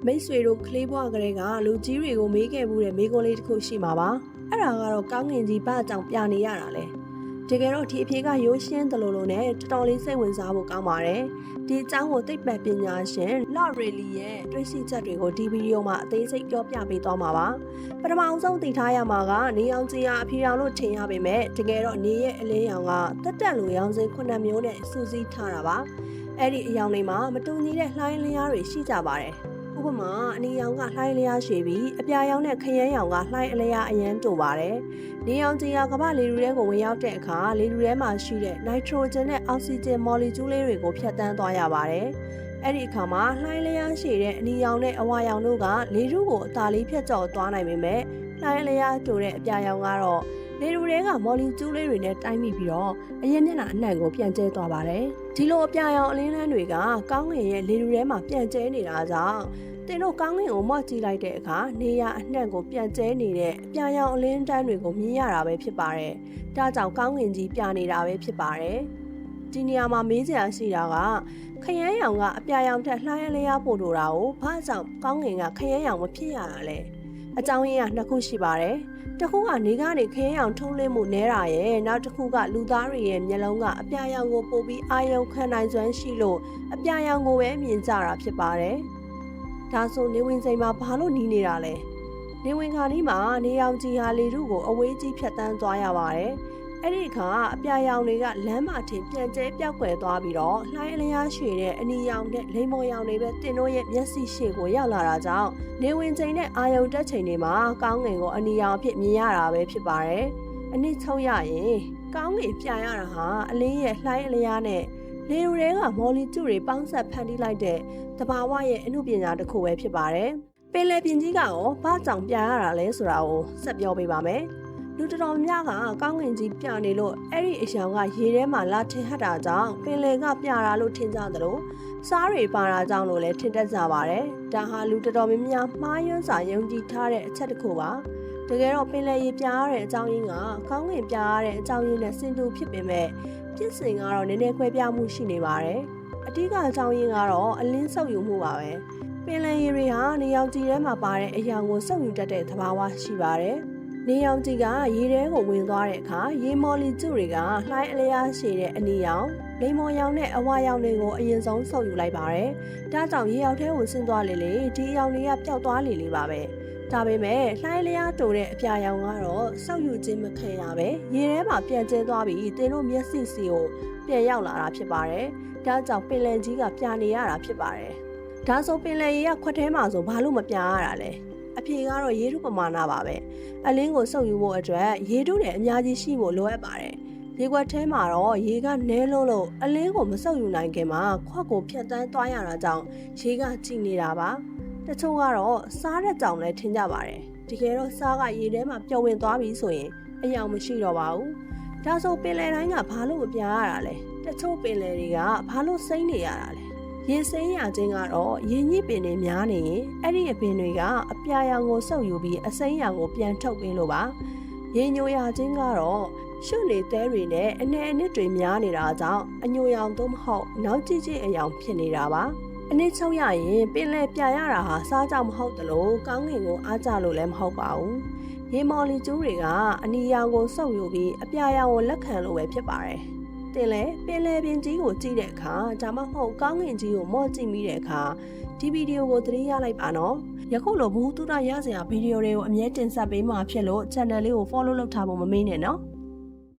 မိတ်ဆွေတို့ကလေးဘွားကလေးကလူကြီးတွေကိုမေးခဲ့မှုတဲ့မိကွန်းလေးတစ်ခုရှိမှာပါအဲ့ဒါကတော့ကောင်းငင်ကြီးဘာကြောင့်ပြနေရတာလဲတကယ်တော့ဒီအဖြေကရိုးရှင်းတယ်လို့နဲ့တော်တော်လေးစိတ်ဝင်စားဖို့ကောင်းပါတယ်ဒီအကြောင်းကိုသိပ္ပံပညာရှင်လော့ရီလီရဲ့တွေ့ရှိချက်တွေကိုဒီဗီဒီယိုမှာအသေးစိတ်ပြောပြပေးသွားမှာပါပထမအောင်ဆုံးသိထားရမှာကနေအောင်ကြီးဟာအဖြေအောင်လို့ထင်ရပေမဲ့တကယ်တော့နေရဲ့အလင်းရောင်ကတက်တက်လိုရောင်စင်9မျိုးနဲ့စူးစီးထားတာပါအဲ့ဒီအရောင်တွေမှာမတူညီတဲ့လှိုင်းလျားတွေရှိကြပါတယ်ဥပမာအနီရောင်ကလှိုင်းလျားရှိပြီးအပြာရောင်နဲ့ခရမ်းရောင်ကလှိုင်းအလျားအရန်တူပါတယ်။နေရောင်ကြီးကကမ္ဘာလေထုထဲကိုဝင်ရောက်တဲ့အခါလေထုထဲမှာရှိတဲ့နိုက်ထရိုဂျင်နဲ့အောက်ဆီဂျင်မော်လီကျူးလေးတွေကိုဖြတ်တန်းသွားရပါတယ်။အဲ့ဒီအခါမှာလှိုင်းလျားရှိတဲ့အနီရောင်နဲ့အဝါရောင်တို့ကလေထုကိုအသာလေးဖြတ်ကျော်သွားနိုင်ပေမဲ့လှိုင်းလျားတူတဲ့အပြာရောင်ကတော့လေထုထဲကမော်လီကျူးလေးတွေနဲ့တိုက်မိပြီးတော့အရင်မျက်နှာအနှံ့ကိုပြန့်ကျဲသွားပါတယ်။ဒီလိုအပြာရောင်အလင်းလန်းတွေကကောင်းငင်ရဲ့လေထုထဲမှာပြန့်ကျဲနေတာကြောင့်တင်တို့ကောင်းကင်ကိုမော့ကြည့်လိုက်တဲ့အခါနေရအနှံ့ကိုပြန့်ကျဲနေတဲ့အပြာရောင်အလင်းတန်းတွေကိုမြင်ရတာပဲဖြစ်ပါတယ်။ဒါကြောင့်ကောင်းကင်ကြီးပြနေတာပဲဖြစ်ပါတယ်။ဒီနေရာမှာမေးစရာရှိတာကခရမ်းရောင်ကအပြာရောင်ထက်လှိုင်းလျားပို့လို့တာကိုဘာကြောင့်ကောင်းကင်ကခရမ်းရောင်မဖြစ်ရတာလဲ။အကြောင်းရင်းကနှစ်ခုရှိပါတယ်။တစ်ခုကနေကနေခရမ်းရောင်ထုတ်လွှင့်မှုနည်းတာရဲ့နောက်တစ်ခုကလူသားတွေရဲ့မျက်လုံးကအပြာရောင်ကိုပို့ပြီးအာရုံခံနိုင်စွမ်းရှိလို့အပြာရောင်ကိုပဲမြင်ကြတာဖြစ်ပါတယ်။ဒါဆိုနေဝင်စိမ်မှာဘာလို့နီးနေတာလဲနေဝင်ခါနီးမှာနေရောင်ကြီးဟာလေထုကိုအဝေးကြီးဖြတ်တန်းသွားရပါတယ်အဲ့ဒီအခါအပြာရောင်တွေကလမ်းမထင်ပြန်ကျဲပြောက်ကွယ်သွားပြီးတော့လှိုင်းအလျားရွှေတဲ့အနီရောင်နဲ့လိမ္မော်ရောင်တွေပဲတင်တို့ရဲ့မျက်စိရှေ့ကိုရောက်လာတာကြောင့်နေဝင်ချိန်နဲ့အာယုံတက်ချိန်တွေမှာကောင်းငင်ကိုအနီရောင်အဖြစ်မြင်ရတာပဲဖြစ်ပါတယ်အနည်းချုပ်ရရင်ကောင်းငင်ပြရတာဟာအလင်းရဲ့လှိုင်းအလျားနဲ့လေထုတွေကမော်လီကျူတွေပေါင်းဆက်ဖန်တီးလိုက်တဲ့တဘာဝရဲ့အမှုပညာတစ်ခုပဲဖြစ်ပါတယ်။ပင်လယ်ပြင်ကြီးကရောဘာကြောင့်ပြရတာလဲဆိုတာကိုဆက်ပြောပေးပါမယ်။လူတော်များကကောင်းကင်ကြီးပြနေလို့အဲ့ဒီအရောင်ကရေထဲမှာလာထင်ဟပ်တာကြောင့်ပင်လယ်ကပြတာလို့ထင်ကြသလိုစားတွေပါတာကြောင့်လို့လည်းထင်တတ်ကြပါတယ်။ဒါဟာလူတော်များများမှားယွင်းစွာယုံကြည်ထားတဲ့အချက်တစ်ခုပါ။တကယ်တော့ပင်လယ်ရေပြရတဲ့အကြောင်းရင်းကကောင်းကင်ပြရတဲ့အကြောင်းရင်းနဲ့ဆင်တူဖြစ်ပေမဲ့ဖြစ်စဉ်ကတော့နည်းနည်းခွဲပြားမှုရှိနေပါတယ်။အဓိကအကြောင်းရင်းကတော့အလင်းဆုပ်ယူမှုပါပဲ။ပင်လယ်ရေတွေဟာနေရောင်ခြည်ထဲမှာပါတဲ့အရာကိုဆုပ်ယူတတ်တဲ့သဘာဝရှိပါတယ်။နေရောင်ခြည်ကရေထဲကိုဝင်သွားတဲ့အခါရေမော်လီကျူတွေကလှိုင်းအလျားရှည်တဲ့အနီရောင်လိမ္မော်ရောင်နဲ့အဝါရောင်တွေကိုအရင်ဆုံးဆုပ်ယူလိုက်ပါတယ်။ဒါကြောင့်ရေရောက်ထဲကိုဆင်းသွားလေဒီအရောင်တွေကပျောက်သွားလေပါပဲ။ဒါပေမဲ့လှိုင်းလျားတိုတဲ့အပြာရောင်ကတော့ဆောက်ယူခြင်းမခံရပဲရေထဲမှာပြန့်ကျဲသွားပြီးတင်တို့မျက်စိစီကိုပြန်ရောက်လာတာဖြစ်ပါတယ်။ဒါကြောင့်ပင်လယ်ကြီးကပြနေရတာဖြစ်ပါတယ်။ဒါဆိုပင်လယ်ရေကခွက်ထဲမှာဆိုဘာလို့မပြရတာလဲ။အဖြေကတော့ရေထုပမာဏပါပဲ။အလင်းကိုဆောက်ယူဖို့အတွက်ရေထုတွေအများကြီးရှိဖို့လိုအပ်ပါတယ်။ရေခွက်ထဲမှာတော့ရေကနည်းလို့အလင်းကိုမဆောက်ယူနိုင်ခင်မှာခွက်ကိုဖြတ်တန်းသွားရတာကြောင့်ရေကကြည်နေတာပါ။တချို့ကတော့စားတဲ့ကြောင်လည်းထင်ကြပါတယ်တကယ်တော့စားကရေထဲမှာပျော်ဝင်သွားပြီဆိုရင်အယောင်မရှိတော့ပါဘူးဒါဆိုပင်လယ်တိုင်းကဘာလို့မပြရတာလဲတချို့ပင်လယ်တွေကဘာလို့စိမ့်နေရတာလဲရေစိမ့်ရခြင်းကတော့ရေညစ်ပင်တွေများနေရင်အဲ့ဒီအပင်တွေကအပြာရောင်ကိုစုပ်ယူပြီးအစိမ့်ရောင်ကိုပြန်ထုတ်ပေးလို့ပါရေညိုရခြင်းကတော့ရှုနေသေးတွေနဲ့အနှဲအနစ်တွေများနေတာကြောင့်အညိုရောင်သို့မဟုတ်နောက်ကြည့်ချင်းအယောင်ဖြစ်နေတာပါအနည်းချုပ်ရရင်ပင်လယ်ပြရတာဟာစားကြောင်မဟုတ်တလို့ကောင်းကင်ကိုအားကြလို့လည်းမဟုတ်ပါဘူး။ရေမော်လီကျူးတွေကအနီရောင်ကိုစုပ်ယူပြီးအပြာရောင်ကိုလက်ခံလို့ပဲဖြစ်ပါတယ်။တင်လဲပင်လယ်ပြင်ကြီးကိုကြည့်တဲ့အခါဒါမှမဟုတ်ကောင်းကင်ကြီးကိုမော့ကြည့်မိတဲ့အခါဒီဗီဒီယိုကိုသတိရလိုက်ပါနော်။ယခုလိုဘူးတူတာရစရာဗီဒီယိုတွေကိုအမြဲတင်ဆက်ပေးမှာဖြစ်လို့ channel လေးကို follow လုပ်ထားဖို့မမေ့နဲ့နော်။